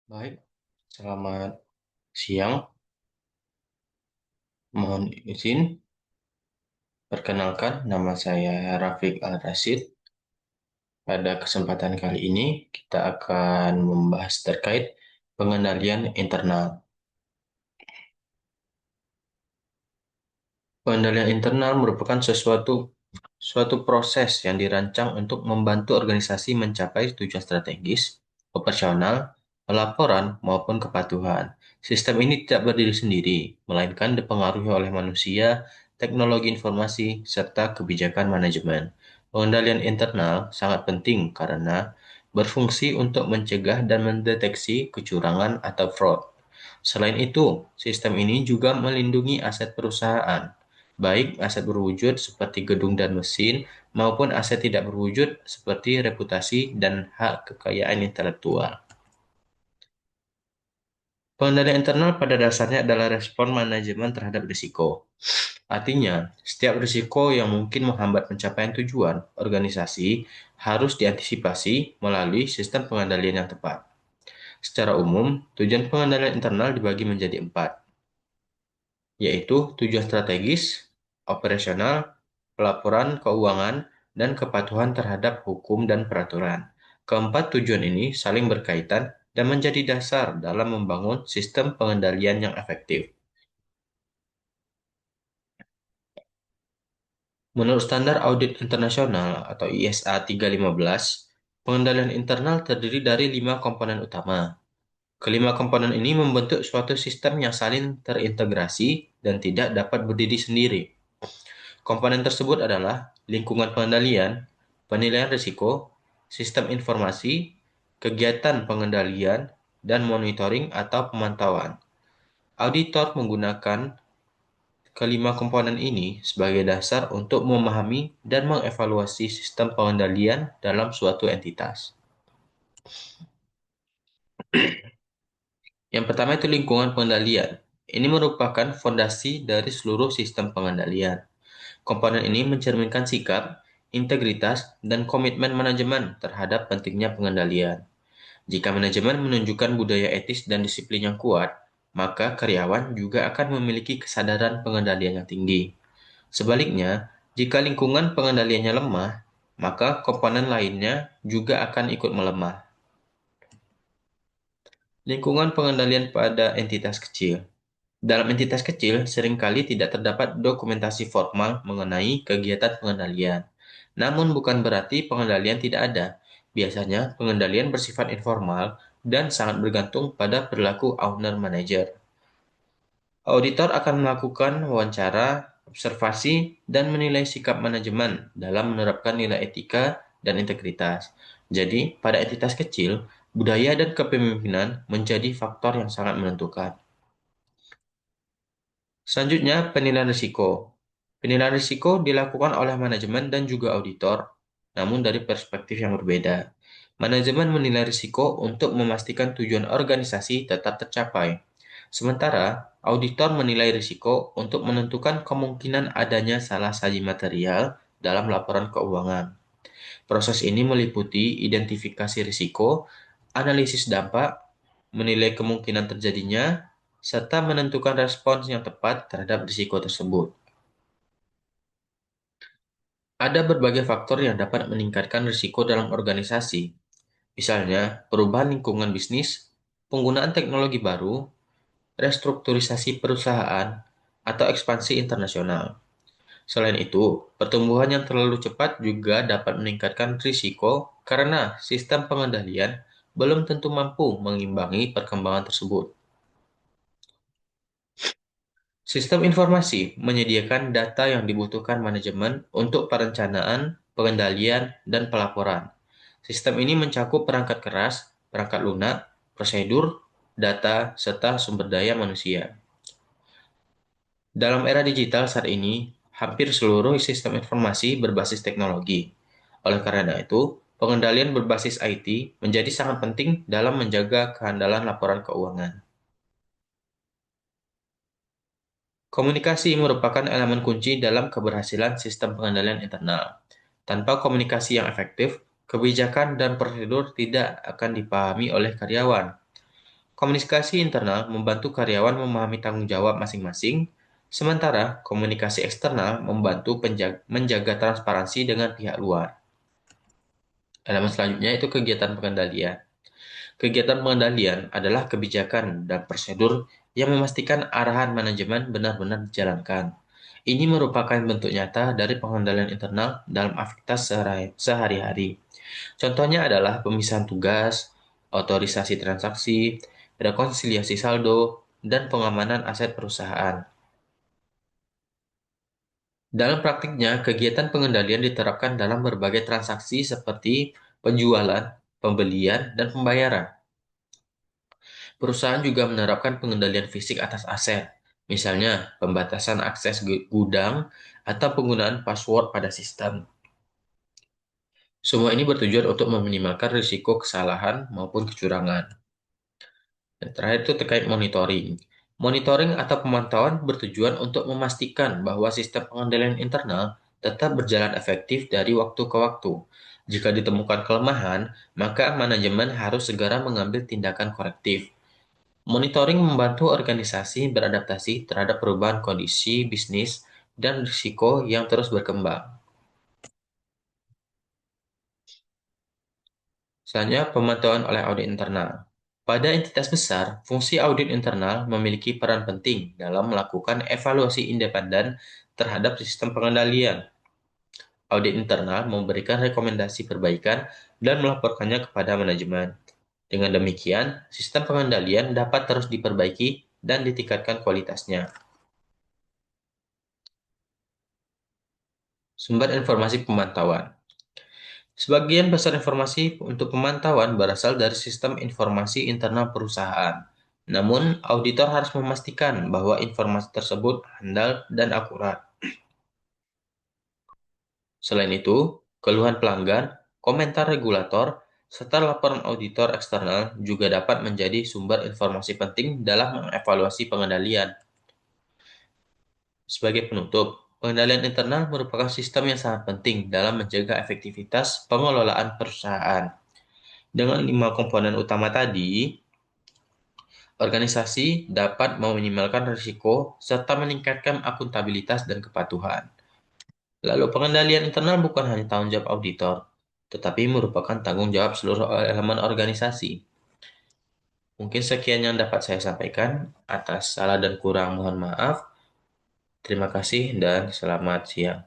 Baik, selamat siang. Mohon izin, perkenalkan nama saya Rafiq Al-Rasyid. Pada kesempatan kali ini, kita akan membahas terkait pengendalian internal. Pengendalian internal merupakan suatu proses yang dirancang untuk membantu organisasi mencapai tujuan strategis, operasional, pelaporan, maupun kepatuhan. Sistem ini tidak berdiri sendiri, melainkan dipengaruhi oleh manusia, teknologi informasi, serta kebijakan manajemen. Pengendalian internal sangat penting karena berfungsi untuk mencegah dan mendeteksi kecurangan atau fraud. Selain itu, sistem ini juga melindungi aset perusahaan, baik aset berwujud seperti gedung dan mesin, maupun aset tidak berwujud seperti reputasi dan hak kekayaan intelektual. Pengendalian internal pada dasarnya adalah respon manajemen terhadap risiko. Artinya, setiap risiko yang mungkin menghambat pencapaian tujuan organisasi harus diantisipasi melalui sistem pengendalian yang tepat. Secara umum, tujuan pengendalian internal dibagi menjadi 4, yaitu tujuan strategis, operasional, pelaporan keuangan, dan kepatuhan terhadap hukum dan peraturan. Keempat tujuan ini saling berkaitan dan menjadi dasar dalam membangun sistem pengendalian yang efektif. Menurut Standar Audit Internasional atau ISA 315, pengendalian internal terdiri dari 5 komponen utama. Kelima komponen ini membentuk suatu sistem yang saling terintegrasi dan tidak dapat berdiri sendiri. Komponen tersebut adalah lingkungan pengendalian, penilaian risiko, sistem informasi, kegiatan pengendalian, dan monitoring atau pemantauan. Auditor menggunakan kelima komponen ini sebagai dasar untuk memahami dan mengevaluasi sistem pengendalian dalam suatu entitas. Yang pertama itu lingkungan pengendalian. Ini merupakan fondasi dari seluruh sistem pengendalian. Komponen ini mencerminkan sikap, integritas, dan komitmen manajemen terhadap pentingnya pengendalian. Jika manajemen menunjukkan budaya etis dan disiplin yang kuat, maka karyawan juga akan memiliki kesadaran pengendalian yang tinggi. Sebaliknya, jika lingkungan pengendaliannya lemah, maka komponen lainnya juga akan ikut melemah. Lingkungan pengendalian pada entitas kecil. Dalam entitas kecil, seringkali tidak terdapat dokumentasi formal mengenai kegiatan pengendalian. Namun bukan berarti pengendalian tidak ada. Biasanya, pengendalian bersifat informal dan sangat bergantung pada perilaku owner-manager. Auditor akan melakukan wawancara, observasi, dan menilai sikap manajemen dalam menerapkan nilai etika dan integritas. Jadi, pada entitas kecil, budaya dan kepemimpinan menjadi faktor yang sangat menentukan. Selanjutnya, penilaian risiko. Penilaian risiko dilakukan oleh manajemen dan juga auditor, namun dari perspektif yang berbeda. Manajemen menilai risiko untuk memastikan tujuan organisasi tetap tercapai. Sementara, auditor menilai risiko untuk menentukan kemungkinan adanya salah saji material dalam laporan keuangan. Proses ini meliputi identifikasi risiko, analisis dampak, menilai kemungkinan terjadinya, serta menentukan respons yang tepat terhadap risiko tersebut. Ada berbagai faktor yang dapat meningkatkan risiko dalam organisasi, misalnya perubahan lingkungan bisnis, penggunaan teknologi baru, restrukturisasi perusahaan, atau ekspansi internasional. Selain itu, pertumbuhan yang terlalu cepat juga dapat meningkatkan risiko karena sistem pengendalian belum tentu mampu mengimbangi perkembangan tersebut. Sistem informasi menyediakan data yang dibutuhkan manajemen untuk perencanaan, pengendalian, dan pelaporan. Sistem ini mencakup perangkat keras, perangkat lunak, prosedur, data, serta sumber daya manusia. Dalam era digital saat ini, hampir seluruh sistem informasi berbasis teknologi. Oleh karena itu, pengendalian berbasis IT menjadi sangat penting dalam menjaga kehandalan laporan keuangan. Komunikasi merupakan elemen kunci dalam keberhasilan sistem pengendalian internal. Tanpa komunikasi yang efektif, kebijakan dan prosedur tidak akan dipahami oleh karyawan. Komunikasi internal membantu karyawan memahami tanggung jawab masing-masing, sementara komunikasi eksternal membantu menjaga transparansi dengan pihak luar. Elemen selanjutnya itu kegiatan pengendalian. Kegiatan pengendalian adalah kebijakan dan prosedur yang memastikan arahan manajemen benar-benar dijalankan. Ini merupakan bentuk nyata dari pengendalian internal dalam aktivitas sehari-hari. Contohnya adalah pemisahan tugas, otorisasi transaksi, rekonsiliasi saldo, dan pengamanan aset perusahaan. Dalam praktiknya, kegiatan pengendalian diterapkan dalam berbagai transaksi seperti penjualan, pembelian, dan pembayaran. Perusahaan juga menerapkan pengendalian fisik atas aset, misalnya pembatasan akses gudang atau penggunaan password pada sistem. Semua ini bertujuan untuk meminimalkan risiko kesalahan maupun kecurangan. Dan terakhir itu terkait monitoring. Monitoring atau pemantauan bertujuan untuk memastikan bahwa sistem pengendalian internal tetap berjalan efektif dari waktu ke waktu. Jika ditemukan kelemahan, maka manajemen harus segera mengambil tindakan korektif. Monitoring membantu organisasi beradaptasi terhadap perubahan kondisi bisnis dan risiko yang terus berkembang. Selanjutnya, pemantauan oleh audit internal. Pada entitas besar, fungsi audit internal memiliki peran penting dalam melakukan evaluasi independen terhadap sistem pengendalian. Audit internal memberikan rekomendasi perbaikan dan melaporkannya kepada manajemen. Dengan demikian, sistem pengendalian dapat terus diperbaiki dan ditingkatkan kualitasnya. Sumber informasi pemantauan. Sebagian besar informasi untuk pemantauan berasal dari sistem informasi internal perusahaan. Namun, auditor harus memastikan bahwa informasi tersebut handal dan akurat. Selain itu, keluhan pelanggan, komentar regulator, serta laporan auditor eksternal juga dapat menjadi sumber informasi penting dalam mengevaluasi pengendalian. Sebagai penutup, pengendalian internal merupakan sistem yang sangat penting dalam menjaga efektivitas pengelolaan perusahaan. Dengan 5 komponen utama tadi, organisasi dapat meminimalkan risiko serta meningkatkan akuntabilitas dan kepatuhan. Lalu pengendalian internal bukan hanya tanggung jawab auditor, tetapi merupakan tanggung jawab seluruh elemen organisasi. Mungkin sekian yang dapat saya sampaikan. Atas salah dan kurang mohon maaf. Terima kasih dan selamat siang.